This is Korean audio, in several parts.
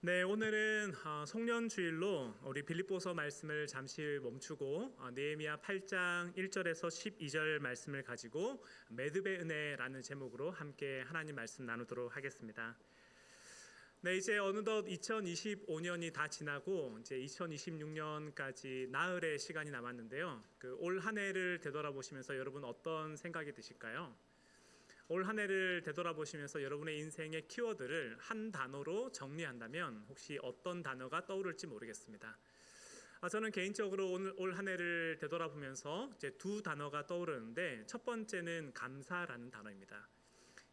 네, 오늘은 송년주일로 우리 빌립보서 말씀을 잠시 멈추고 느헤미야 8장 1절에서 12절 말씀을 가지고 매듭의 은혜라는 제목으로 함께 하나님 말씀 나누도록 하겠습니다. 네, 이제 어느덧 2025년이 다 지나고 이제 2026년까지 나흘의 시간이 남았는데요. 올 한 해를 되돌아보시면서 여러분 어떤 생각이 드실까요? 올 한 해를 되돌아보시면서 여러분의 인생의 키워드를 한 단어로 정리한다면 혹시 어떤 단어가 떠오를지 모르겠습니다. 저는 개인적으로 올 한 해를 되돌아보면서 이제 두 단어가 떠오르는데 첫 번째는 감사라는 단어입니다.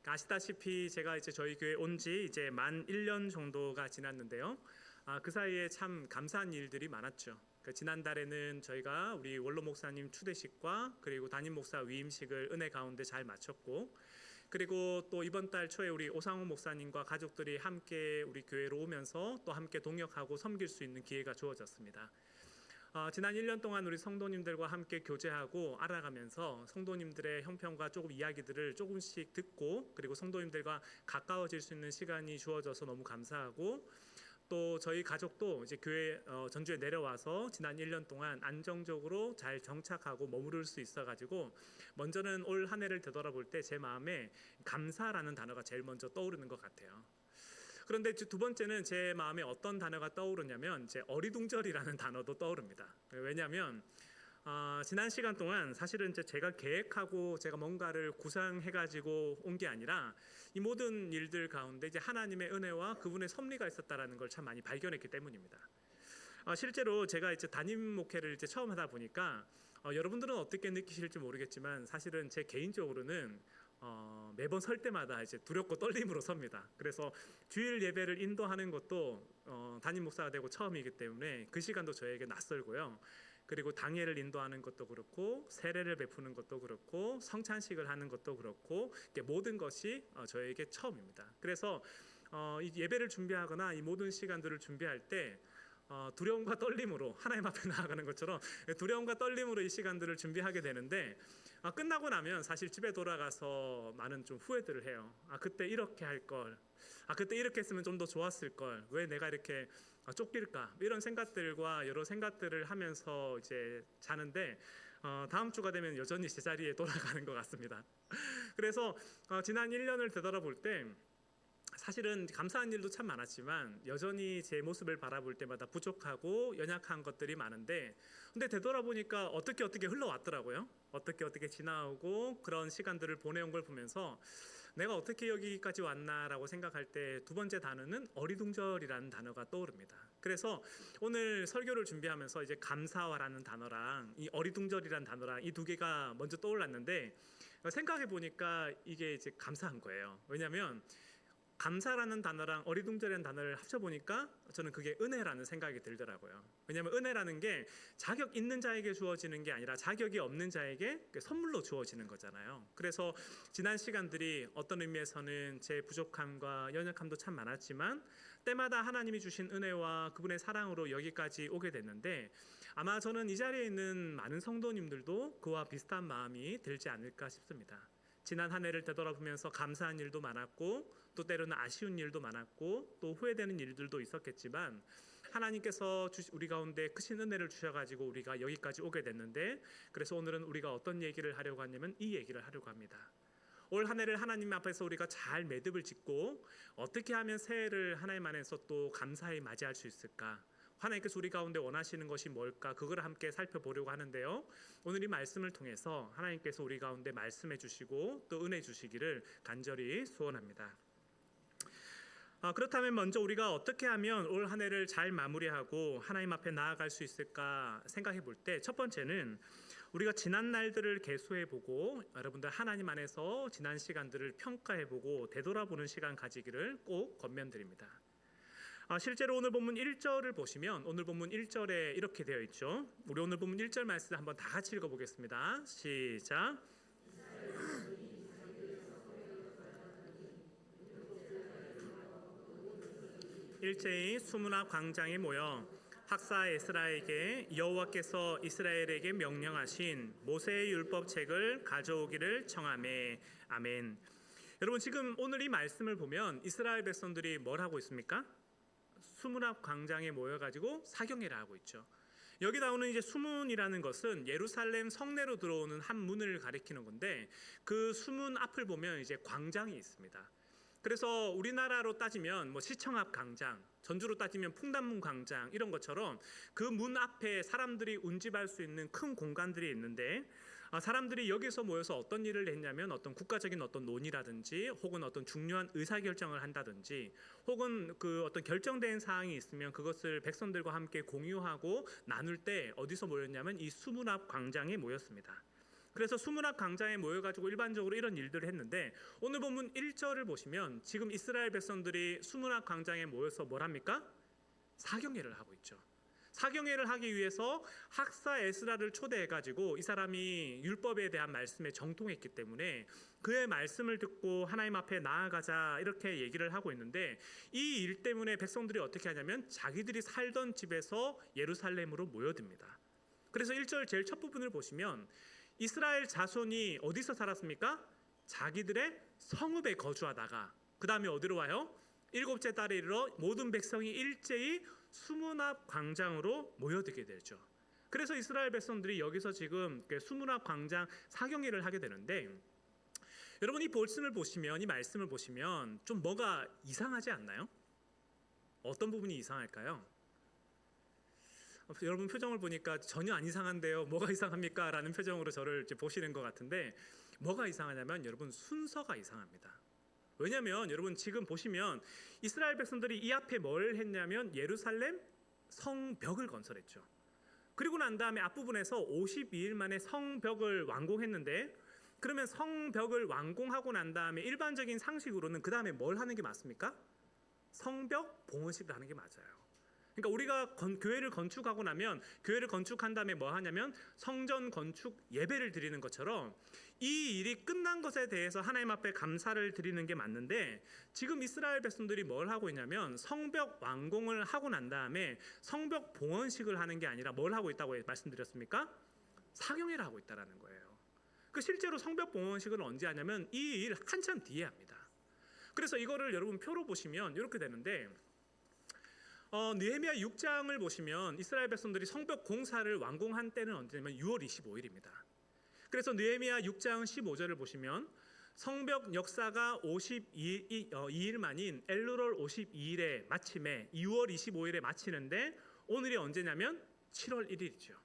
아시다시피 제가 이제 저희 교회 온 지 이제 만 1년 정도가 지났는데요. 그 사이에 참 감사한 일들이 많았죠. 지난달에는 저희가 우리 원로 목사님 추대식과 그리고 담임 목사 위임식을 은혜 가운데 잘 마쳤고, 그리고 또 이번 달 초에 우리 오상호 목사님과 가족들이 함께 우리 교회로 오면서 또 함께 동역하고 섬길 수 있는 기회가 주어졌습니다. 지난 1년 동안 우리 성도님들과 함께 교제하고 알아가면서 성도님들의 형편과 조금 이야기들을 조금씩 듣고, 그리고 성도님들과 가까워질 수 있는 시간이 주어져서 너무 감사하고, 또 저희 가족도 이제 교회 전주에 내려와서 지난 1년 동안 안정적으로 잘 정착하고 머무를 수 있어가지고, 먼저는 올 한 해를 되돌아볼 때 제 마음에 감사라는 단어가 제일 먼저 떠오르는 것 같아요. 그런데 두 번째는 제 마음에 어떤 단어가 떠오르냐면 이제 어리둥절이라는 단어도 떠오릅니다. 왜냐하면 지난 시간 동안 사실은 이제 제가 계획하고 제가 뭔가를 구상해가지고 온 게 아니라 이 모든 일들 가운데 이제 하나님의 은혜와 그분의 섭리가 있었다라는 걸 참 많이 발견했기 때문입니다. 실제로 제가 이제 담임 목회를 이제 처음 하다 보니까 여러분들은 어떻게 느끼실지 모르겠지만 사실은 제 개인적으로는 매번 설 때마다 이제 두렵고 떨림으로 섭니다. 그래서 주일 예배를 인도하는 것도 담임 목사가 되고 처음이기 때문에 그 시간도 저에게 낯설고요. 그리고 당회를 인도하는 것도 그렇고 세례를 베푸는 것도 그렇고 성찬식을 하는 것도 그렇고 모든 것이 저에게 처음입니다. 그래서 이 예배를 준비하거나 이 모든 시간들을 준비할 때 두려움과 떨림으로 하나님 앞에 나아가는 것처럼 두려움과 떨림으로 이 시간들을 준비하게 되는데, 끝나고 나면 사실 집에 돌아가서 많은 좀 후회들을 해요. 그때 이렇게 할 걸, 그때 이렇게 했으면 좀 더 좋았을 걸, 왜 내가 이렇게 쫓길까, 이런 생각들과 여러 생각들을 하면서 이제 자는데, 다음 주가 되면 여전히 제자리에 돌아가는 것 같습니다. 그래서 지난 1년을 되돌아볼 때 사실은 감사한 일도 참 많았지만 여전히 제 모습을 바라볼 때마다 부족하고 연약한 것들이 많은데, 근데 되돌아보니까 어떻게 흘러왔더라고요. 어떻게 지나오고 그런 시간들을 보내온 걸 보면서 내가 어떻게 여기까지 왔나라고 생각할 때 두 번째 단어는 어리둥절이라는 단어가 떠오릅니다. 그래서 오늘 설교를 준비하면서 이제 감사와라는 단어랑 이 어리둥절이라는 단어랑 이 두 개가 먼저 떠올랐는데, 생각해 보니까 이게 이제 감사한 거예요. 왜냐하면 감사라는 단어랑 어리둥절이라는 단어를 합쳐보니까 저는 그게 은혜라는 생각이 들더라고요. 왜냐하면 은혜라는 게 자격 있는 자에게 주어지는 게 아니라 자격이 없는 자에게 선물로 주어지는 거잖아요. 그래서 지난 시간들이 어떤 의미에서는 제 부족함과 연약함도 참 많았지만 때마다 하나님이 주신 은혜와 그분의 사랑으로 여기까지 오게 됐는데, 아마 저는 이 자리에 있는 많은 성도님들도 그와 비슷한 마음이 들지 않을까 싶습니다. 지난 한 해를 되돌아보면서 감사한 일도 많았고, 또 때로는 아쉬운 일도 많았고, 또 후회되는 일들도 있었겠지만 하나님께서 우리 가운데 크신 은혜를 주셔가지고 우리가 여기까지 오게 됐는데, 그래서 오늘은 우리가 어떤 얘기를 하려고 하냐면 이 얘기를 하려고 합니다. 올 한 해를 하나님 앞에서 우리가 잘 매듭을 짓고 어떻게 하면 새해를 하나님 안에서 또 감사히 맞이할 수 있을까, 하나님께서 우리 가운데 원하시는 것이 뭘까, 그걸 함께 살펴보려고 하는데요. 오늘 이 말씀을 통해서 하나님께서 우리 가운데 말씀해 주시고 또 은혜 주시기를 간절히 소원합니다. 그렇다면 먼저 우리가 어떻게 하면 올 한 해를 잘 마무리하고 하나님 앞에 나아갈 수 있을까 생각해 볼 때, 첫 번째는 우리가 지난 날들을 계수해 보고 여러분들 하나님 안에서 지난 시간들을 평가해 보고 되돌아보는 시간 가지기를 꼭 권면드립니다. 실제로 오늘 본문 1절을 보시면 오늘 본문 1절에 이렇게 되어 있죠. 우리 오늘 본문 1절 말씀 한번 다 같이 읽어보겠습니다. 시작. 일제히 수문화 광장에 모여 학사 에스라에게 여호와께서 이스라엘에게 명령하신 모세의 율법책을 가져오기를 청하매. 아멘. 여러분, 지금 오늘 이 말씀을 보면 이스라엘 백성들이 뭘 하고 있습니까? 수문앞 광장에 모여가지고 사경회를 하고 있죠. 여기 나오는 이제 수문이라는 것은 예루살렘 성내로 들어오는 한 문을 가리키는 건데, 그 수문 앞을 보면 이제 광장이 있습니다. 그래서 우리나라로 따지면 뭐 시청 앞 광장, 전주로 따지면 풍남문 광장 이런 것처럼 그 문 앞에 사람들이 운집할 수 있는 큰 공간들이 있는데, 사람들이 여기서 모여서 어떤 일을 했냐면 어떤 국가적인 어떤 논의라든지 혹은 어떤 중요한 의사결정을 한다든지 혹은 그 어떤 결정된 사항이 있으면 그것을 백성들과 함께 공유하고 나눌 때 어디서 모였냐면 이 수문 앞 광장에 모였습니다. 그래서 수문 앞 광장에 모여가지고 일반적으로 이런 일들을 했는데, 오늘 본문 1절을 보시면 지금 이스라엘 백성들이 수문 앞 광장에 모여서 뭘 합니까? 사경회를 하고 있죠. 사경회를 하기 위해서 학사 에스라를 초대해가지고 이 사람이 율법에 대한 말씀에 정통했기 때문에 그의 말씀을 듣고 하나님 앞에 나아가자 이렇게 얘기를 하고 있는데, 이 일 때문에 백성들이 어떻게 하냐면 자기들이 살던 집에서 예루살렘으로 모여듭니다. 그래서 1절 제일 첫 부분을 보시면 이스라엘 자손이 어디서 살았습니까? 자기들의 성읍에 거주하다가 그 다음에 어디로 와요? 7째 달에 이르러 모든 백성이 일제히 수문 앞 광장으로 모여들게 되죠. 그래서 이스라엘 백성들이 여기서 지금 수문 앞 광장 사경회를 하게 되는데, 여러분 이 말씀을 보시면 좀 뭐가 이상하지 않나요? 어떤 부분이 이상할까요? 여러분 표정을 보니까 전혀 안 이상한데요, 뭐가 이상합니까? 라는 표정으로 저를 이제 보시는 것 같은데, 뭐가 이상하냐면 여러분 순서가 이상합니다. 왜냐하면 여러분 지금 보시면 이스라엘 백성들이 이 앞에 뭘 했냐면 예루살렘 성벽을 건설했죠. 그리고 난 다음에 앞부분에서 52일 만에 성벽을 완공했는데, 그러면 성벽을 완공하고 난 다음에 일반적인 상식으로는 그 다음에 뭘 하는 게 맞습니까? 성벽 봉헌식을 하는 게 맞아요. 그러니까 우리가 교회를 건축하고 나면 교회를 건축한 다음에 뭐 하냐면 성전 건축 예배를 드리는 것처럼 이 일이 끝난 것에 대해서 하나님 앞에 감사를 드리는 게 맞는데, 지금 이스라엘 백성들이 뭘 하고 있냐면 성벽 완공을 하고 난 다음에 성벽 봉헌식을 하는 게 아니라 뭘 하고 있다고 말씀드렸습니까? 사경회를 하고 있다라는 거예요. 그 실제로 성벽 봉헌식을 언제 하냐면 이 일 한참 뒤에 합니다. 그래서 이거를 여러분 표로 보시면 이렇게 되는데, 느헤미야 6장을 보시면 이스라엘 백성들이 성벽 공사를 완공한 때는 언제냐면 6월 25일입니다. 그래서 느헤미야 6장 15절을 보시면 성벽 역사가 52일 만인 엘루롤 52일에 마침에 6월 25일에 마치는데, 오늘이 언제냐면 7월 1일이죠.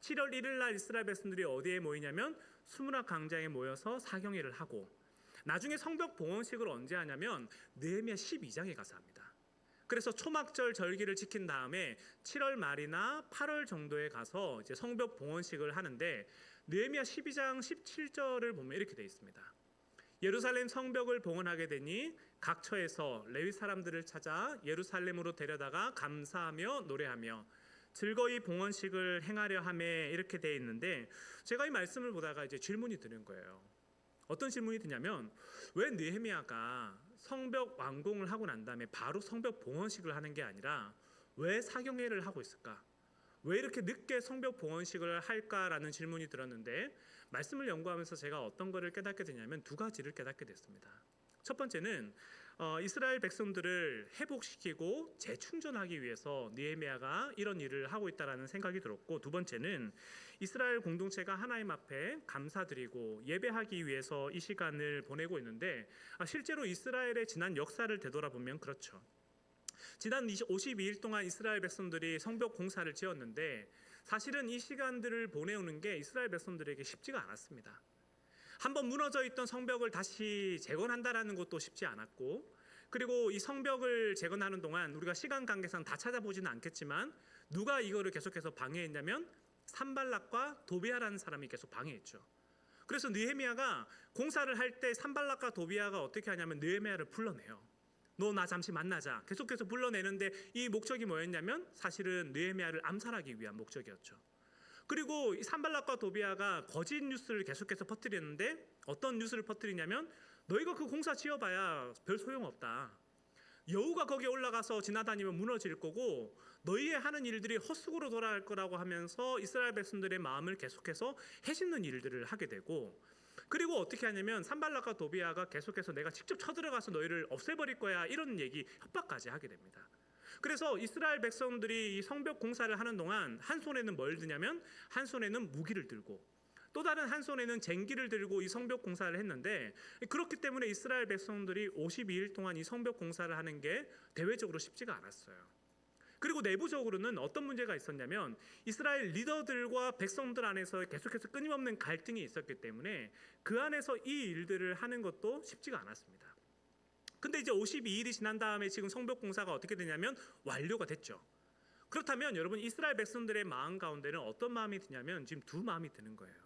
7월 1일 날 이스라엘 백성들이 어디에 모이냐면 수문 앞 광장에 모여서 사경회를 하고, 나중에 성벽 봉헌식을 언제 하냐면 느헤미야 12장에 가서 합니다. 그래서 초막절 절기를 지킨 다음에 7월 말이나 8월 정도에 가서 이제 성벽 봉헌식을 하는데, 느헤미야 12장 17절을 보면 이렇게 되어 있습니다. 예루살렘 성벽을 봉헌하게 되니 각 처에서 레위 사람들을 찾아 예루살렘으로 데려다가 감사하며 노래하며 즐거이 봉헌식을 행하려 하매, 이렇게 되어 있는데, 제가 이 말씀을 보다가 이제 질문이 드는 거예요. 어떤 질문이 드냐면, 왜 느헤미야가 성벽 완공을 하고 난 다음에 바로 성벽 봉헌식을 하는 게 아니라 왜 사경회를 하고 있을까? 왜 이렇게 늦게 성벽 봉헌식을 할까라는 질문이 들었는데, 말씀을 연구하면서 제가 어떤 것을 깨닫게 되냐면 두 가지를 깨닫게 됐습니다. 첫 번째는 이스라엘 백성들을 회복시키고 재충전하기 위해서 느헤미야가 이런 일을 하고 있다라는 생각이 들었고, 두 번째는 이스라엘 공동체가 하나님 앞에 감사드리고 예배하기 위해서 이 시간을 보내고 있는데, 실제로 이스라엘의 지난 역사를 되돌아보면 그렇죠. 지난 52일 동안 이스라엘 백성들이 성벽 공사를 지었는데, 사실은 이 시간들을 보내오는 게 이스라엘 백성들에게 쉽지가 않았습니다. 한번 무너져 있던 성벽을 다시 재건한다라는 것도 쉽지 않았고, 그리고 이 성벽을 재건하는 동안 우리가 시간 관계상 다 찾아보지는 않겠지만 누가 이거를 계속해서 방해했냐면 산발락과 도비아라는 사람이 계속 방해했죠. 그래서 느헤미야가 공사를 할 때 산발락과 도비아가 어떻게 하냐면 느헤미야를 불러내요. 너 나 잠시 만나자. 계속해서 불러내는데 이 목적이 뭐였냐면 사실은 느헤미야를 암살하기 위한 목적이었죠. 그리고 이 산발락과 도비아가 거짓 뉴스를 계속해서 퍼뜨리는데, 어떤 뉴스를 퍼뜨리냐면 너희가 그 공사 지어봐야 별 소용없다. 여우가 거기에 올라가서 지나다니면 무너질 거고 너희의 하는 일들이 헛수고로 돌아갈 거라고 하면서 이스라엘 백성들의 마음을 계속해서 해짓는 일들을 하게 되고, 그리고 어떻게 하냐면 산발락과 도비아가 계속해서 내가 직접 쳐들어가서 너희를 없애버릴 거야 이런 얘기, 협박까지 하게 됩니다. 그래서 이스라엘 백성들이 이 성벽 공사를 하는 동안 한 손에는 뭘 드냐면 한 손에는 무기를 들고 또 다른 한 손에는 쟁기를 들고 이 성벽 공사를 했는데, 그렇기 때문에 이스라엘 백성들이 52일 동안 이 성벽 공사를 하는 게 대외적으로 쉽지가 않았어요. 그리고 내부적으로는 어떤 문제가 있었냐면 이스라엘 리더들과 백성들 안에서 계속해서 끊임없는 갈등이 있었기 때문에 그 안에서 이 일들을 하는 것도 쉽지가 않았습니다. 근데 이제 52일이 지난 다음에 지금 성벽 공사가 어떻게 되냐면 완료가 됐죠. 그렇다면 여러분, 이스라엘 백성들의 마음 가운데는 어떤 마음이 드냐면 지금 두 마음이 드는 거예요.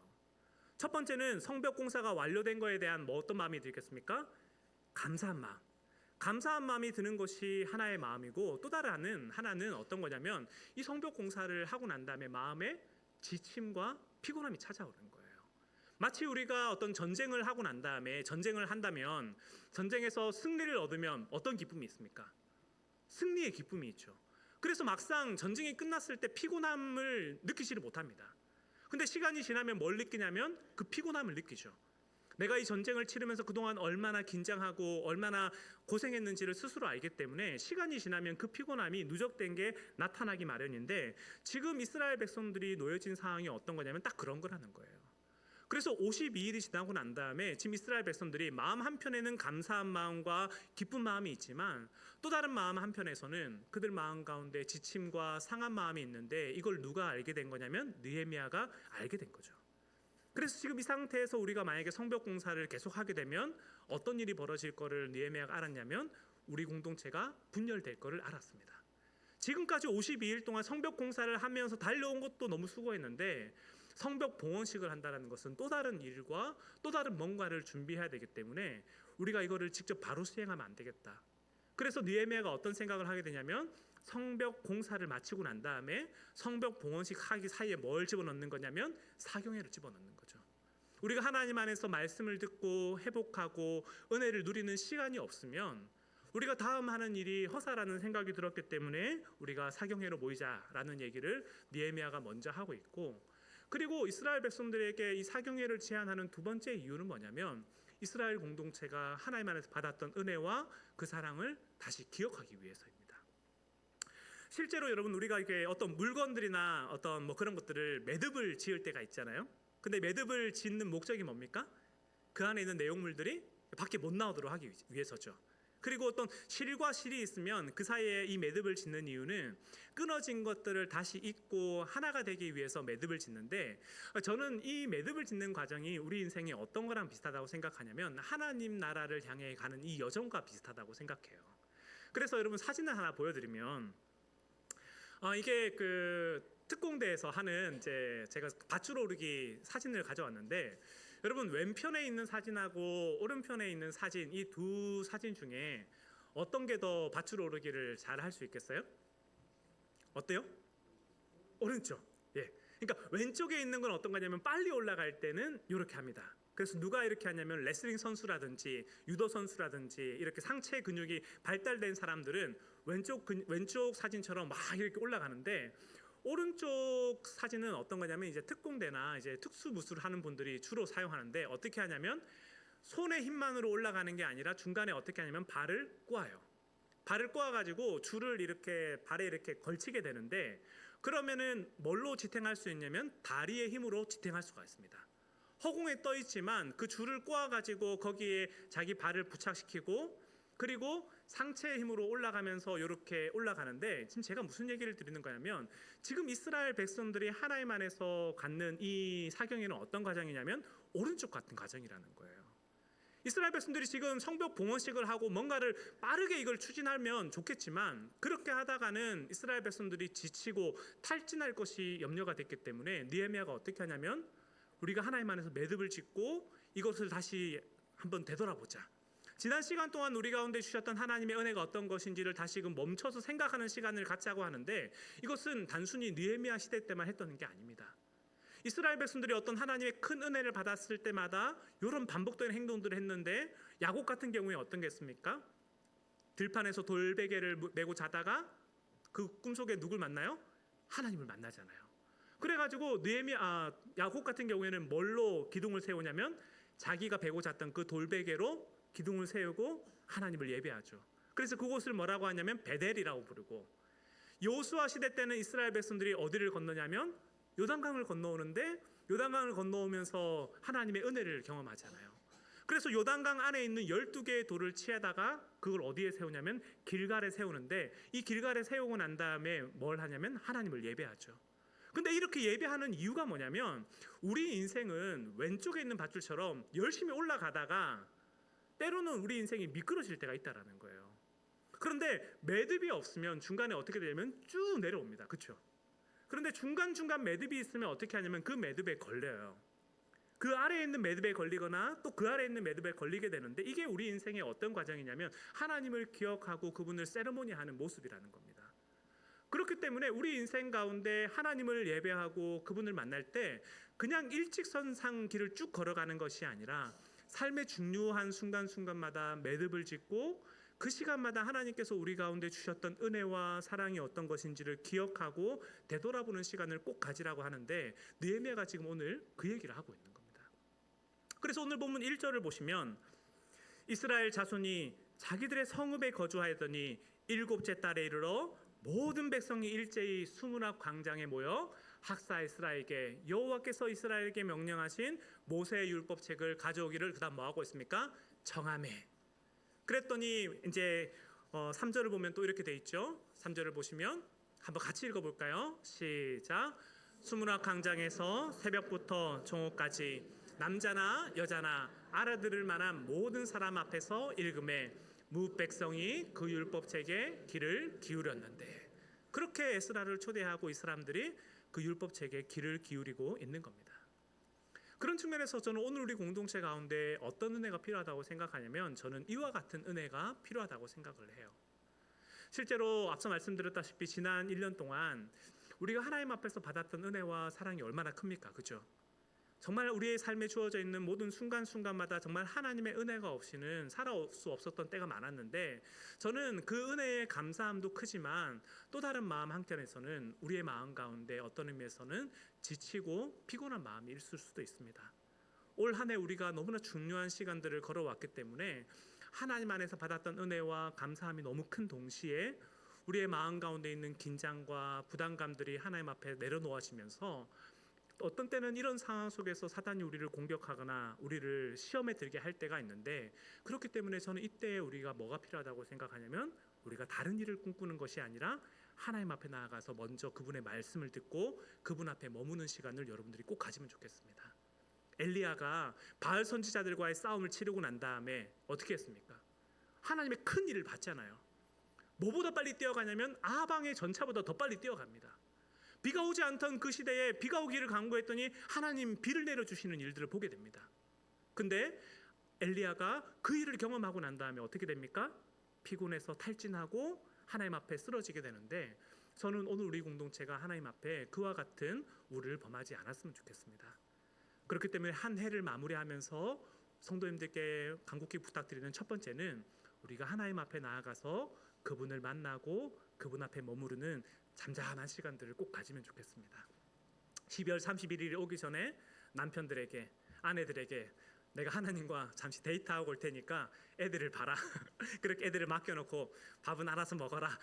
첫 번째는 성벽 공사가 완료된 거에 대한 어떤 마음이 들겠습니까? 감사한 마음. 감사한 마음이 드는 것이 하나의 마음이고, 또 다른 하나는 어떤 거냐면 이 성벽 공사를 하고 난 다음에 마음에 지침과 피곤함이 찾아오는 거예요. 마치 우리가 어떤 전쟁을 하고 난 다음에 전쟁을 한다면 전쟁에서 승리를 얻으면 어떤 기쁨이 있습니까? 승리의 기쁨이 있죠. 그래서 막상 전쟁이 끝났을 때 피곤함을 느끼지를 못합니다. 근데 시간이 지나면 뭘 느끼냐면 그 피곤함을 느끼죠. 내가 이 전쟁을 치르면서 그동안 얼마나 긴장하고 얼마나 고생했는지를 스스로 알기 때문에 시간이 지나면 그 피곤함이 누적된 게 나타나기 마련인데, 지금 이스라엘 백성들이 놓여진 상황이 어떤 거냐면 딱 그런 거라는 거예요. 그래서 52일이 지나고 난 다음에 지금 이스라엘 백성들이 마음 한편에는 감사한 마음과 기쁜 마음이 있지만 또 다른 마음 한편에서는 그들 마음 가운데 지침과 상한 마음이 있는데, 이걸 누가 알게 된 거냐면 느헤미야가 알게 된 거죠. 그래서 지금 이 상태에서 우리가 만약에 성벽 공사를 계속하게 되면 어떤 일이 벌어질 거를 느헤미야가 알았냐면 우리 공동체가 분열될 거를 알았습니다. 지금까지 52일 동안 성벽 공사를 하면서 달려온 것도 너무 수고했는데 성벽 봉헌식을 한다는 것은 또 다른 일과 또 다른 뭔가를 준비해야 되기 때문에 우리가 이거를 직접 바로 수행하면 안 되겠다. 그래서 느헤미야가 어떤 생각을 하게 되냐면 성벽 공사를 마치고 난 다음에 성벽 봉헌식 하기 사이에 뭘 집어넣는 거냐면 사경회를 집어넣는 거죠. 우리가 하나님 안에서 말씀을 듣고 회복하고 은혜를 누리는 시간이 없으면 우리가 다음 하는 일이 허사라는 생각이 들었기 때문에 우리가 사경회로 모이자라는 얘기를 느헤미야가 먼저 하고 있고, 그리고 이스라엘 백성들에게 이 사경회를 제안하는 두 번째 이유는 뭐냐면 이스라엘 공동체가 하나님 안에서 받았던 은혜와 그 사랑을 다시 기억하기 위해서입니다. 실제로 여러분, 우리가 이게 어떤 물건들이나 어떤 뭐 그런 것들을 매듭을 지을 때가 있잖아요. 근데 매듭을 짓는 목적이 뭡니까? 그 안에 있는 내용물들이 밖에 못 나오도록 하기 위해서죠. 그리고 어떤 실과 실이 있으면 그 사이에 이 매듭을 짓는 이유는 끊어진 것들을 다시 잇고 하나가 되기 위해서 매듭을 짓는데, 저는 이 매듭을 짓는 과정이 우리 인생에 어떤 거랑 비슷하다고 생각하냐면 하나님 나라를 향해 가는 이 여정과 비슷하다고 생각해요. 그래서 여러분, 사진을 하나 보여드리면 이게 그 특공대에서 하는 제가 밧줄 오르기 사진을 가져왔는데, 여러분 왼편에 있는 사진하고 오른편에 있는 사진, 이 두 사진 중에 어떤 게 더 밧줄 오르기를 잘 할 수 있겠어요? 어때요? 오른쪽. 예. 그러니까 왼쪽에 있는 건 어떤 거냐면 빨리 올라갈 때는 이렇게 합니다. 그래서 누가 이렇게 하냐면 레슬링 선수라든지 유도 선수라든지 이렇게 상체 근육이 발달된 사람들은 왼쪽 사진처럼 막 이렇게 올라가는데, 오른쪽 사진은 어떤 거냐면 이제 특공대나 이제 특수무술을 하는 분들이 주로 사용하는데, 어떻게 하냐면 손의 힘만으로 올라가는 게 아니라 중간에 어떻게 하냐면 발을 꼬아요. 발을 꼬아가지고 줄을 이렇게 발에 이렇게 걸치게 되는데, 그러면은 뭘로 지탱할 수 있냐면 다리의 힘으로 지탱할 수가 있습니다. 허공에 떠 있지만 그 줄을 꼬아가지고 거기에 자기 발을 부착시키고, 그리고 상체의 힘으로 올라가면서 이렇게 올라가는데, 지금 제가 무슨 얘기를 드리는 거냐면 지금 이스라엘 백성들이 하나님 안에서 갖는 이 사경에는 어떤 과정이냐면 오른쪽 같은 과정이라는 거예요. 이스라엘 백성들이 지금 성벽 봉헌식을 하고 뭔가를 빠르게 이걸 추진하면 좋겠지만, 그렇게 하다가는 이스라엘 백성들이 지치고 탈진할 것이 염려가 됐기 때문에 느헤미야가 어떻게 하냐면 우리가 하나님 안에서 매듭을 짓고 이것을 다시 한번 되돌아보자. 지난 시간 동안 우리 가운데 주셨던 하나님의 은혜가 어떤 것인지를 다시금 멈춰서 생각하는 시간을 갖자고 하는데, 이것은 단순히 느헤미야 시대 때만 했던 게 아닙니다. 이스라엘 백성들이 어떤 하나님의 큰 은혜를 받았을 때마다 이런 반복되는 행동들을 했는데, 야곱 같은 경우에 어떤 게 있습니까? 들판에서 돌베개를 메고 자다가 그 꿈속에 누굴 만나요? 하나님을 만나잖아요. 그래가지고 야곱 같은 경우에는 뭘로 기둥을 세우냐면 자기가 베고 잤던 그 돌베개로 기둥을 세우고 하나님을 예배하죠. 그래서 그곳을 뭐라고 하냐면 베델이라고 부르고, 여호수아 시대 때는 이스라엘 백성들이 어디를 건너냐면 요단강을 건너오는데, 요단강을 건너오면서 하나님의 은혜를 경험하잖아요. 그래서 요단강 안에 있는 12개의 돌을 치에다가 그걸 어디에 세우냐면 길갈에 세우는데, 이 길갈에 세우고 난 다음에 뭘 하냐면 하나님을 예배하죠. 근데 이렇게 예배하는 이유가 뭐냐면, 우리 인생은 왼쪽에 있는 밧줄처럼 열심히 올라가다가 때로는 우리 인생이 미끄러질 때가 있다라는 거예요. 그런데 매듭이 없으면 중간에 어떻게 되냐면 쭉 내려옵니다. 그렇죠? 그런데 중간중간 매듭이 있으면 어떻게 하냐면 그 매듭에 걸려요. 그 아래에 있는 매듭에 걸리거나 또 그 아래에 있는 매듭에 걸리게 되는데, 이게 우리 인생의 어떤 과정이냐면 하나님을 기억하고 그분을 세레모니하는 모습이라는 겁니다. 그렇기 때문에 우리 인생 가운데 하나님을 예배하고 그분을 만날 때 그냥 일직선상 길을 쭉 걸어가는 것이 아니라 삶의 중요한 순간순간마다 매듭을 짓고 그 시간마다 하나님께서 우리 가운데 주셨던 은혜와 사랑이 어떤 것인지를 기억하고 되돌아보는 시간을 꼭 가지라고 하는데, 느헤미야가 지금 오늘 그 얘기를 하고 있는 겁니다. 그래서 오늘 본문 1절을 보시면 이스라엘 자손이 자기들의 성읍에 거주하였더니 일곱째 달에 이르러 모든 백성이 일제히 수문학 광장에 모여 학사 에스라에게 여호와께서 이스라엘에게 명령하신 모세의 율법책을 가져오기를, 그다음 뭐 하고 있습니까? 정하매. 그랬더니 이제 3절을 보면 또 이렇게 돼 있죠. 3절을 보시면 한번 같이 읽어볼까요? 시작. 수문학 광장에서 새벽부터 정오까지 남자나 여자나 알아들을 만한 모든 사람 앞에서 읽음에 무 백성이 그 율법책에 귀를 기울였는데, 그렇게 에스라를 초대하고 이 사람들이 그 율법책에 귀를 기울이고 있는 겁니다. 그런 측면에서 저는 오늘 우리 공동체 가운데 어떤 은혜가 필요하다고 생각하냐면, 저는 이와 같은 은혜가 필요하다고 생각을 해요. 실제로 앞서 말씀드렸다시피 지난 1년 동안 우리가 하나님 앞에서 받았던 은혜와 사랑이 얼마나 큽니까? 그죠? 정말 우리의 삶에 주어져 있는 모든 순간순간마다 정말 하나님의 은혜가 없이는 살아올 수 없었던 때가 많았는데, 저는 그 은혜의 감사함도 크지만 또 다른 마음 한켠에서는 우리의 마음 가운데 어떤 의미에서는 지치고 피곤한 마음이 있을 수도 있습니다. 올 한 해 우리가 너무나 중요한 시간들을 걸어왔기 때문에 하나님 안에서 받았던 은혜와 감사함이 너무 큰 동시에 우리의 마음 가운데 있는 긴장과 부담감들이 하나님 앞에 내려놓아지면서 어떤 때는 이런 상황 속에서 사단이 우리를 공격하거나 우리를 시험에 들게 할 때가 있는데, 그렇기 때문에 저는 이때 우리가 뭐가 필요하다고 생각하냐면, 우리가 다른 일을 꿈꾸는 것이 아니라 하나님 앞에 나아가서 먼저 그분의 말씀을 듣고 그분 앞에 머무는 시간을 여러분들이 꼭 가지면 좋겠습니다. 엘리야가 바알 선지자들과의 싸움을 치르고 난 다음에 어떻게 했습니까? 하나님의 큰 일을 봤잖아요. 뭐보다 빨리 뛰어가냐면 아방의 전차보다 더 빨리 뛰어갑니다. 비가 오지 않던 그 시대에 비가 오기를 간구했더니 하나님 비를 내려주시는 일들을 보게 됩니다. 근데 엘리야가 그 일을 경험하고 난 다음에 어떻게 됩니까? 피곤해서 탈진하고 하나님 앞에 쓰러지게 되는데, 저는 오늘 우리 공동체가 하나님 앞에 그와 같은 우를 범하지 않았으면 좋겠습니다. 그렇기 때문에 한 해를 마무리하면서 성도님들께 간곡히 부탁드리는 첫 번째는, 우리가 하나님 앞에 나아가서 그분을 만나고 그분 앞에 머무르는 잠잠한 시간들을 꼭 가지면 좋겠습니다. 12월 31일이 오기 전에 남편들에게, 아내들에게 내가 하나님과 잠시 데이트하고 올 테니까 애들을 봐라. 그렇게 애들을 맡겨놓고 밥은 알아서 먹어라.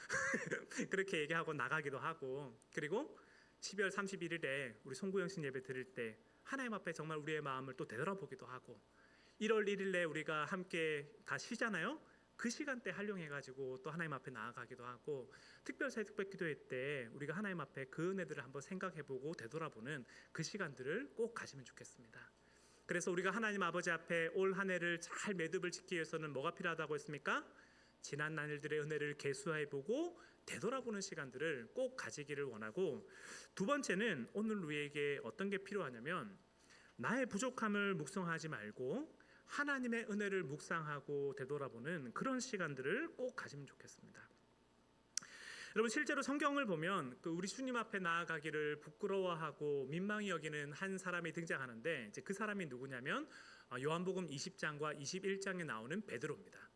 그렇게 얘기하고 나가기도 하고, 그리고 12월 31일에 우리 송구영신 예배 드릴 때 하나님 앞에 정말 우리의 마음을 또 되돌아보기도 하고, 1월 1일에 우리가 함께 다 쉬잖아요. 그 시간대 활용해가지고 또 하나님 앞에 나아가기도 하고, 특별 새벽 기도회 때 우리가 하나님 앞에 그 은혜들을 한번 생각해보고 되돌아보는 그 시간들을 꼭 가지면 좋겠습니다. 그래서 우리가 하나님 아버지 앞에 올 한 해를 잘 매듭을 짓기 위해서는 뭐가 필요하다고 했습니까? 지난 날들의 은혜를 계수해보고 되돌아보는 시간들을 꼭 가지기를 원하고, 두 번째는 오늘 우리에게 어떤 게 필요하냐면, 나의 부족함을 묵상하지 말고 하나님의 은혜를 묵상하고 되돌아보는 그런 시간들을 꼭 가지면 좋겠습니다. 여러분, 실제로 성경을 보면 우리 주님 앞에 나아가기를 부끄러워하고 민망히 여기는 한 사람이 등장하는데, 이제 그 사람이 누구냐면 요한복음 20장과 21장에 나오는 베드로입니다.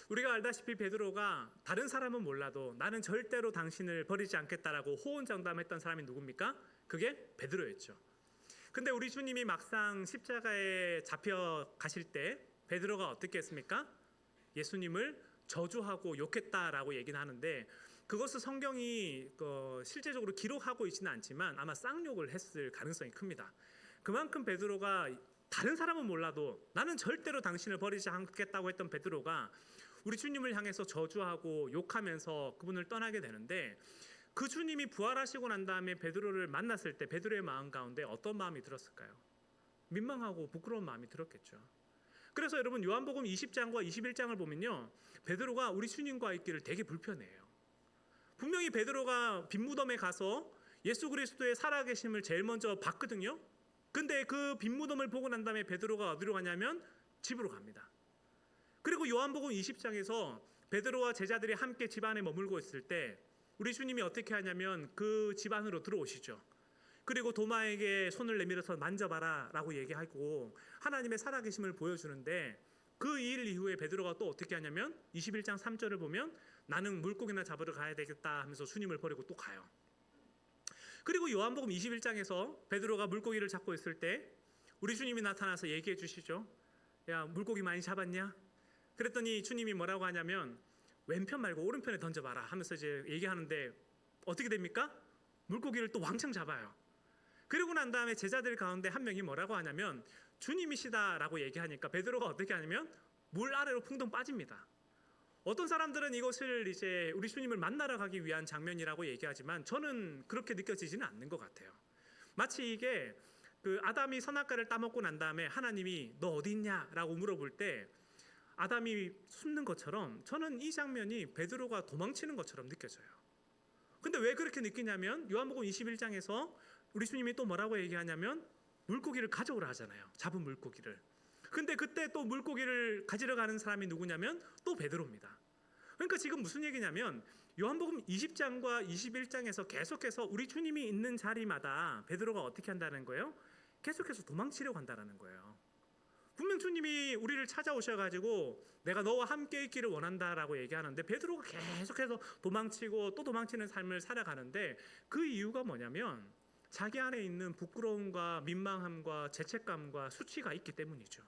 우리가 알다시피 베드로가 다른 사람은 몰라도 나는 절대로 당신을 버리지 않겠다라고 호언장담했던 사람이 누굽니까? 그게 베드로였죠. 근데 우리 주님이 막상 십자가에 잡혀 가실 때 베드로가 어떻게 했습니까? 예수님을 저주하고 욕했다라고 얘기는 하는데 그것을 성경이 실제적으로 기록하고 있지는 않지만 아마 쌍욕을 했을 가능성이 큽니다. 그만큼 베드로가 다른 사람은 몰라도 나는 절대로 당신을 버리지 않겠다고 했던 베드로가 우리 주님을 향해서 저주하고 욕하면서 그분을 떠나게 되는데 그 주님이 부활하시고 난 다음에 베드로를 만났을 때 베드로의 마음 가운데 어떤 마음이 들었을까요? 민망하고 부끄러운 마음이 들었겠죠. 그래서 여러분 요한복음 20장과 21장을 보면요, 베드로가 우리 주님과 있기를 되게 불편해해요. 분명히 베드로가 빈무덤에 가서 예수 그리스도의 살아계심을 제일 먼저 봤거든요. 근데 그 빈무덤을 보고 난 다음에 베드로가 어디로 가냐면 집으로 갑니다. 그리고 요한복음 20장에서 베드로와 제자들이 함께 집 안에 머물고 있을 때 우리 주님이 어떻게 하냐면 그 집 안으로 들어오시죠. 그리고 도마에게 손을 내밀어서 만져봐라 라고 얘기하고 하나님의 살아계심을 보여주는데 그 일 이후에 베드로가 또 어떻게 하냐면 21장 3절을 보면 나는 물고기나 잡으러 가야 되겠다 하면서 주님을 버리고 또 가요. 그리고 요한복음 21장에서 베드로가 물고기를 잡고 있을 때 우리 주님이 나타나서 얘기해 주시죠. 야, 물고기 많이 잡았냐? 그랬더니 주님이 뭐라고 하냐면 왼편 말고 오른편에 던져봐라 하면서 이제 얘기하는데 어떻게 됩니까? 물고기를 또 왕창 잡아요. 그리고 난 다음에 제자들 가운데 한 명이 뭐라고 하냐면 주님이시다라고 얘기하니까 베드로가 어떻게 하냐면 물 아래로 풍덩 빠집니다. 어떤 사람들은 이것을 이제 우리 주님을 만나러 가기 위한 장면이라고 얘기하지만 저는 그렇게 느껴지지는 않는 것 같아요. 마치 이게 그 아담이 선악과를 따먹고 난 다음에 하나님이 너 어디 있냐라고 물어볼 때 아담이 숨는 것처럼 저는 이 장면이 베드로가 도망치는 것처럼 느껴져요. 근데 왜 그렇게 느끼냐면 요한복음 21장에서 우리 주님이 또 뭐라고 얘기하냐면 물고기를 가져오라 하잖아요. 잡은 물고기를. 근데 그때 또 물고기를 가지러 가는 사람이 누구냐면 또 베드로입니다. 그러니까 지금 무슨 얘기냐면 요한복음 20장과 21장에서 계속해서 우리 주님이 있는 자리마다 베드로가 어떻게 한다는 거예요? 계속해서 도망치려고 한다는 거예요. 분명 주님이 우리를 찾아오셔가지고 내가 너와 함께 있기를 원한다라고 얘기하는데 베드로가 계속해서 도망치고 또 도망치는 삶을 살아가는데 그 이유가 뭐냐면 자기 안에 있는 부끄러움과 민망함과 죄책감과 수치가 있기 때문이죠.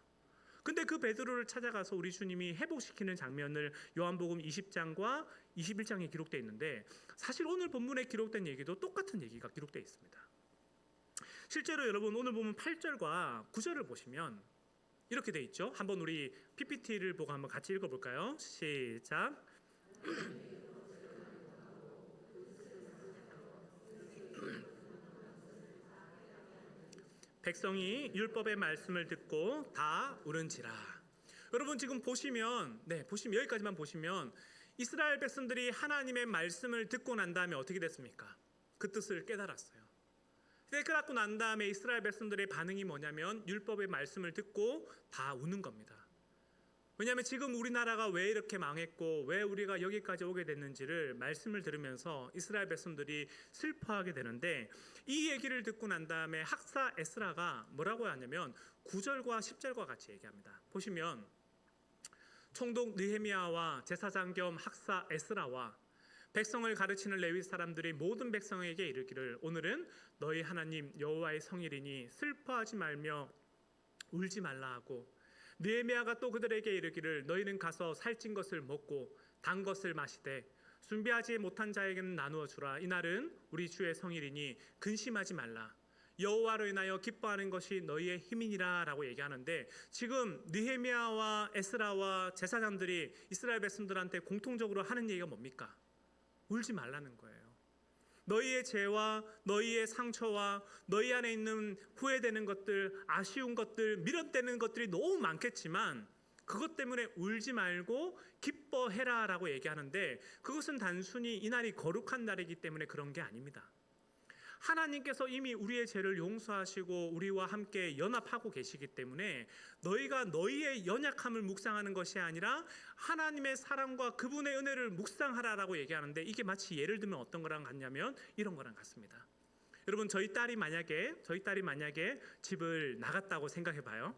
근데 그 베드로를 찾아가서 우리 주님이 회복시키는 장면을 요한복음 20장과 21장에 기록되어 있는데 사실 오늘 본문에 기록된 얘기도 똑같은 얘기가 기록되어 있습니다. 실제로 여러분 오늘 보면 8절과 9절을 보시면 이렇게 돼 있죠. 한번 우리 PPT를 보고 한번 같이 읽어볼까요? 시작. 백성이 율법의 말씀을 듣고 다 울은지라. 여러분 지금 보시면 여기까지만 보시면 이스라엘 백성들이 하나님의 말씀을 듣고 난 다음에 어떻게 됐습니까? 그 뜻을 깨달았어요. 깨닫고 난 다음에 이스라엘 백성들의 반응이 뭐냐면 율법의 말씀을 듣고 다 우는 겁니다. 왜냐하면 지금 우리나라가 왜 이렇게 망했고 왜 우리가 여기까지 오게 됐는지를 말씀을 들으면서 이스라엘 백성들이 슬퍼하게 되는데 이 얘기를 듣고 난 다음에 학사 에스라가 뭐라고 하냐면 9절과 10절과 같이 얘기합니다. 보시면 총독 느헤미야와 제사장 겸 학사 에스라와 백성을 가르치는 레위 사람들이 모든 백성에게 이르기를 오늘은 너희 하나님 여호와의 성일이니 슬퍼하지 말며 울지 말라 하고 느헤미야가 또 그들에게 이르기를 너희는 가서 살찐 것을 먹고 단 것을 마시되 준비하지 못한 자에게는 나누어 주라. 이날은 우리 주의 성일이니 근심하지 말라. 여호와로 인하여 기뻐하는 것이 너희의 힘이니라 라고 얘기하는데 지금 느헤미야와 에스라와 제사장들이 이스라엘 백성들한테 공통적으로 하는 얘기가 뭡니까? 울지 말라는 거예요. 너희의 죄와 너희의 상처와 너희 안에 있는 후회되는 것들, 아쉬운 것들, 미련되는 것들이 너무 많겠지만 그것 때문에 울지 말고 기뻐해라 라고 얘기하는데 그것은 단순히 이날이 거룩한 날이기 때문에 그런 게 아닙니다. 하나님께서 이미 우리의 죄를 용서하시고 우리와 함께 연합하고 계시기 때문에 너희가 너희의 연약함을 묵상하는 것이 아니라 하나님의 사랑과 그분의 은혜를 묵상하라라고 얘기하는데 이게 마치 예를 들면 어떤 거랑 같냐면 이런 거랑 같습니다. 여러분 저희 딸이 만약에 집을 나갔다고 생각해 봐요.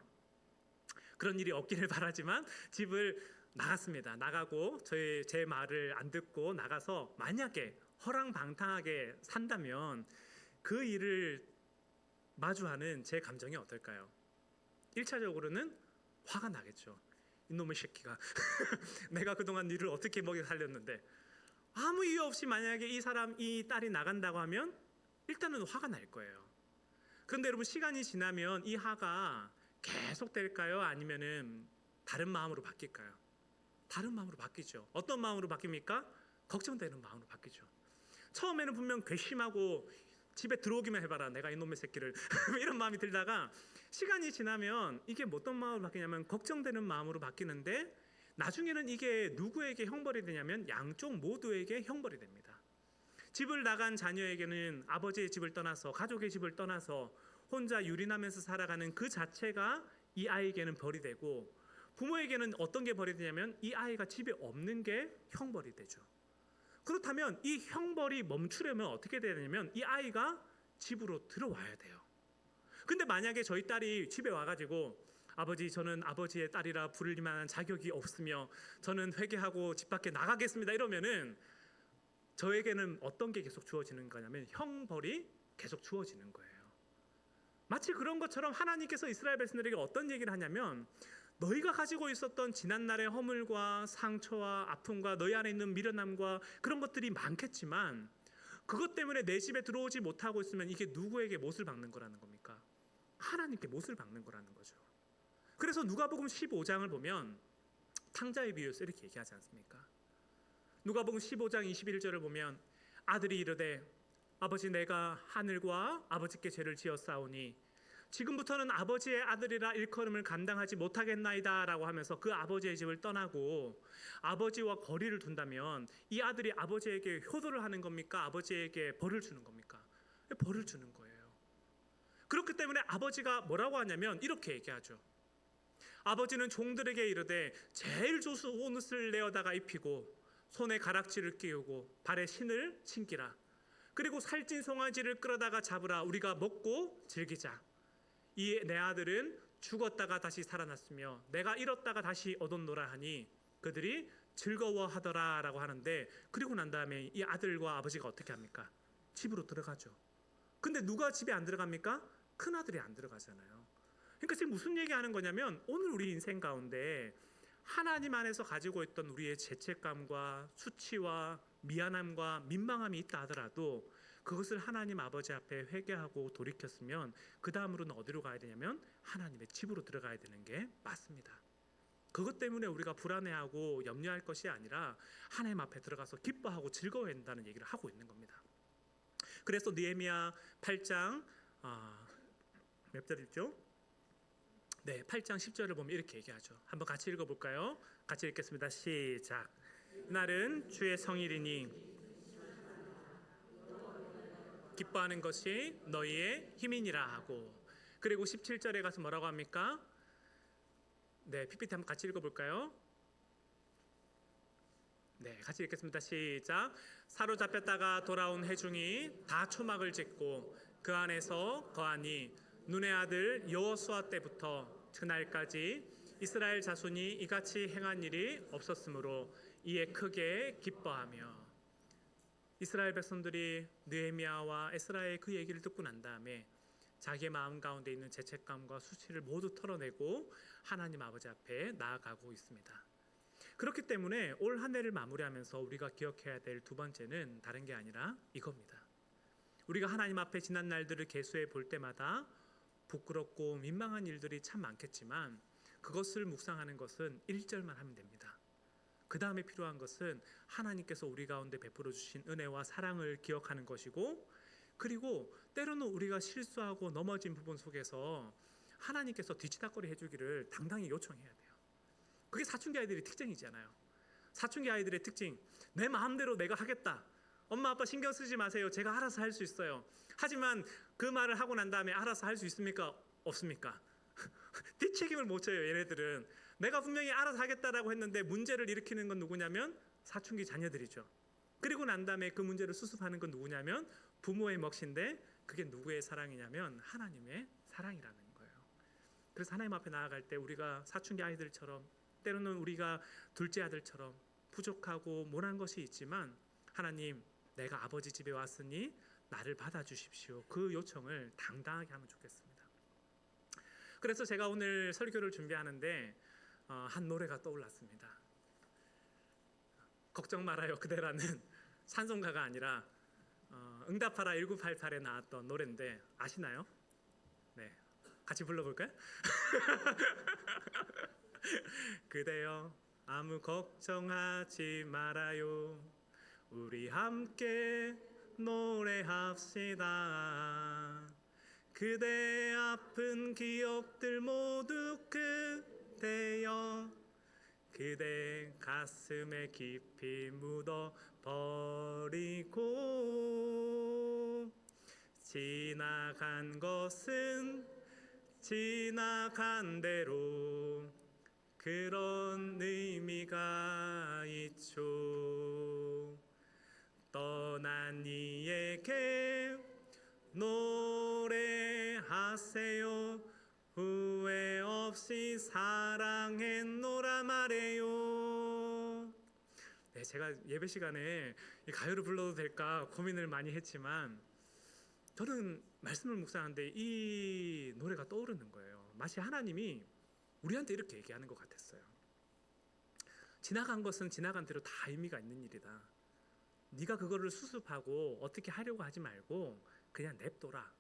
그런 일이 없기를 바라지만 집을 나갔습니다. 나가고 제 말을 안 듣고 나가서 만약에 허랑방탕하게 산다면 그 일을 마주하는 제 감정이 어떨까요? 1차적으로는 화가 나겠죠. 이놈의 새끼가 내가 그동안 니를 어떻게 먹여 살렸는데, 아무 이유 없이 만약에 이 딸이 나간다고 하면 일단은 화가 날 거예요. 그런데 여러분, 시간이 지나면 이 화가 계속 될까요? 아니면은 다른 마음으로 바뀔까요? 다른 마음으로 바뀌죠. 어떤 마음으로 바뀝니까? 걱정되는 마음으로 바뀌죠. 처음에는 분명 괘씸하고 집에 들어오기만 해봐라, 내가 이놈의 새끼를 이런 마음이 들다가 시간이 지나면 이게 어떤 마음으로 바뀌냐면 걱정되는 마음으로 바뀌는데, 나중에는 이게 누구에게 형벌이 되냐면 양쪽 모두에게 형벌이 됩니다. 집을 나간 자녀에게는 아버지의 집을 떠나서, 가족의 집을 떠나서 혼자 유린하면서 살아가는 그 자체가 이 아이에게는 벌이 되고, 부모에게는 어떤 게 벌이 되냐면 이 아이가 집에 없는 게 형벌이 되죠. 그렇다면 이 형벌이 멈추려면 어떻게 되냐면 이 아이가 집으로 들어와야 돼요. 근데 만약에 저희 딸이 집에 와가지고, 아버지, 저는 아버지의 딸이라 부를 만한 자격이 없으며 저는 회개하고 집 밖에 나가겠습니다, 이러면은 저에게는 어떤 게 계속 주어지는 거냐면 형벌이 계속 주어지는 거예요. 마치 그런 것처럼 하나님께서 이스라엘 백성들에게 어떤 얘기를 하냐면, 너희가 가지고 있었던 지난날의 허물과 상처와 아픔과 너희 안에 있는 미련함과 그런 것들이 많겠지만, 그것 때문에 내 집에 들어오지 못하고 있으면 이게 누구에게 못을 박는 거라는 겁니까? 하나님께 못을 박는 거라는 거죠. 그래서 누가복음 15장을 보면 탕자의 비유에서 이렇게 얘기하지 않습니까? 누가복음 15장 21절을 보면 아들이 이르되 아버지, 내가 하늘과 아버지께 죄를 지었사오니 지금부터는 아버지의 아들이라 일컬음을 감당하지 못하겠나이다 라고 하면서 그 아버지의 집을 떠나고 아버지와 거리를 둔다면, 이 아들이 아버지에게 효도를 하는 겁니까? 아버지에게 벌을 주는 겁니까? 벌을 주는 거예요. 그렇기 때문에 아버지가 뭐라고 하냐면 이렇게 얘기하죠. 아버지는 종들에게 이르되 제일 좋은 옷을 내어다가 입히고 손에 가락지를 끼우고 발에 신을 신기라. 그리고 살찐 송아지를 끌어다가 잡으라. 우리가 먹고 즐기자. 이 내 아들은 죽었다가 다시 살아났으며 내가 잃었다가 다시 얻었노라 하니 그들이 즐거워하더라 라고 하는데, 그리고 난 다음에 이 아들과 아버지가 어떻게 합니까? 집으로 들어가죠. 근데 누가 집에 안 들어갑니까? 큰아들이 안 들어가잖아요. 그러니까 지금 무슨 얘기하는 거냐면, 오늘 우리 인생 가운데 하나님 안에서 가지고 있던 우리의 죄책감과 수치와 미안함과 민망함이 있다 하더라도 그것을 하나님 아버지 앞에 회개하고 돌이켰으면 그 다음으로는 어디로 가야 되냐면 하나님의 집으로 들어가야 되는 게 맞습니다. 그것 때문에 우리가 불안해하고 염려할 것이 아니라 하나님 앞에 들어가서 기뻐하고 즐거워야 된다는 얘기를 하고 있는 겁니다. 그래서 느헤미야 8장 몇 절이죠? 네, 8장 10절을 보면 이렇게 얘기하죠. 한번 같이 읽어볼까요? 같이 읽겠습니다. 시작. 날은 주의 성일이니 기뻐하는 것이 너희의 힘이니라 하고, 그리고 17절에 가서 뭐라고 합니까? 네, PPT 한번 같이 읽어볼까요? 네, 같이 읽겠습니다. 시작. 사로잡혔다가 돌아온 회중이 다 초막을 짓고 그 안에서 거하니 눈의 아들 여호수아 때부터 그날까지 이스라엘 자손이 이같이 행한 일이 없었으므로 이에 크게 기뻐하며. 이스라엘 백성들이 느헤미야와 에스라의 그 얘기를 듣고 난 다음에 자기의 마음 가운데 있는 죄책감과 수치를 모두 털어내고 하나님 아버지 앞에 나아가고 있습니다. 그렇기 때문에 올 한 해를 마무리하면서 우리가 기억해야 될 두 번째는 다른 게 아니라 이겁니다. 우리가 하나님 앞에 지난 날들을 계수해 볼 때마다 부끄럽고 민망한 일들이 참 많겠지만 그것을 묵상하는 것은 1절만 하면 됩니다. 그 다음에 필요한 것은 하나님께서 우리 가운데 베풀어 주신 은혜와 사랑을 기억하는 것이고, 그리고 때로는 우리가 실수하고 넘어진 부분 속에서 하나님께서 뒤치다꺼리 해주기를 당당히 요청해야 돼요. 그게 사춘기 아이들의 특징이잖아요. 사춘기 아이들의 특징, 내 마음대로 내가 하겠다. 엄마 아빠 신경 쓰지 마세요. 제가 알아서 할 수 있어요. 하지만 그 말을 하고 난 다음에 알아서 할 수 있습니까? 없습니까? 뒷책임을 못 져요. 얘네들은 내가 분명히 알아서 하겠다라고 했는데 문제를 일으키는 건 누구냐면 사춘기 자녀들이죠. 그리고 난 다음에 그 문제를 수습하는 건 누구냐면 부모의 몫인데, 그게 누구의 사랑이냐면 하나님의 사랑이라는 거예요. 그래서 하나님 앞에 나아갈 때 우리가 사춘기 아이들처럼, 때로는 우리가 둘째 아들처럼 부족하고 모난 것이 있지만, 하나님, 내가 아버지 집에 왔으니 나를 받아주십시오. 그 요청을 당당하게 하면 좋겠습니다. 그래서 제가 오늘 설교를 준비하는데 한 노래가 떠올랐습니다. 걱정 말아요 그대라는 찬송가가 아니라 응답하라 1988에 나왔던 노래인데 아시나요? 네, 같이 불러볼까요? 그대여 아무 걱정하지 말아요 우리 함께 노래합시다 그대 아픈 기억들 모두 그대여 그대 가슴에 깊이 묻어버리고 지나간 것은 지나간 대로 그런 의미가 있죠 떠난 이에게 노래하세요 후회 없이 사랑했노라 말해요. 네, 제가 예배 시간에 이 가요를 불러도 될까 고민을 많이 했지만 저는 말씀을 묵상하는데 이 노래가 떠오르는 거예요. 마치 하나님이 우리한테 이렇게 얘기하는 것 같았어요. 지나간 것은 지나간 대로 다 의미가 있는 일이다. 네가 그거를 수습하고 어떻게 하려고 하지 말고 그냥 냅둬라.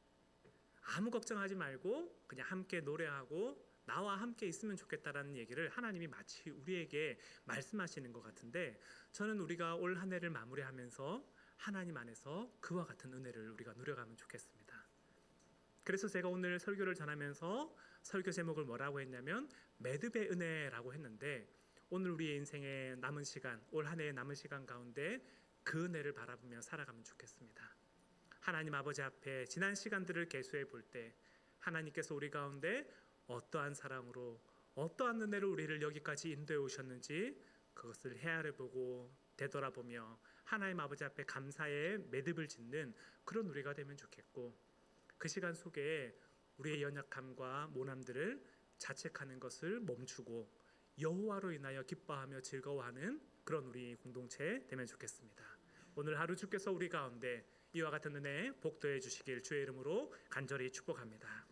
아무 걱정하지 말고 그냥 함께 노래하고 나와 함께 있으면 좋겠다라는 얘기를 하나님이 마치 우리에게 말씀하시는 것 같은데 저는 우리가 올 한 해를 마무리하면서 하나님 안에서 그와 같은 은혜를 우리가 누려가면 좋겠습니다. 그래서 제가 오늘 설교를 전하면서 설교 제목을 뭐라고 했냐면 매듭의 은혜라고 했는데 오늘 우리의 인생의 남은 시간, 올 한 해의 남은 시간 가운데 그 은혜를 바라보며 살아가면 좋겠습니다. 하나님 아버지 앞에 지난 시간들을 계수해 볼 때 하나님께서 우리 가운데 어떠한 사랑으로 어떠한 은혜로 우리를 여기까지 인도해 오셨는지 그것을 헤아려 보고 되돌아보며 하나님 아버지 앞에 감사의 매듭을 짓는 그런 우리가 되면 좋겠고 그 시간 속에 우리의 연약함과 모남들을 자책하는 것을 멈추고 여호와로 인하여 기뻐하며 즐거워하는 그런 우리 공동체 되면 좋겠습니다. 오늘 하루 주께서 우리 가운데 이와 같은 은혜 복도해 주시길 주의 이름으로 간절히 축복합니다.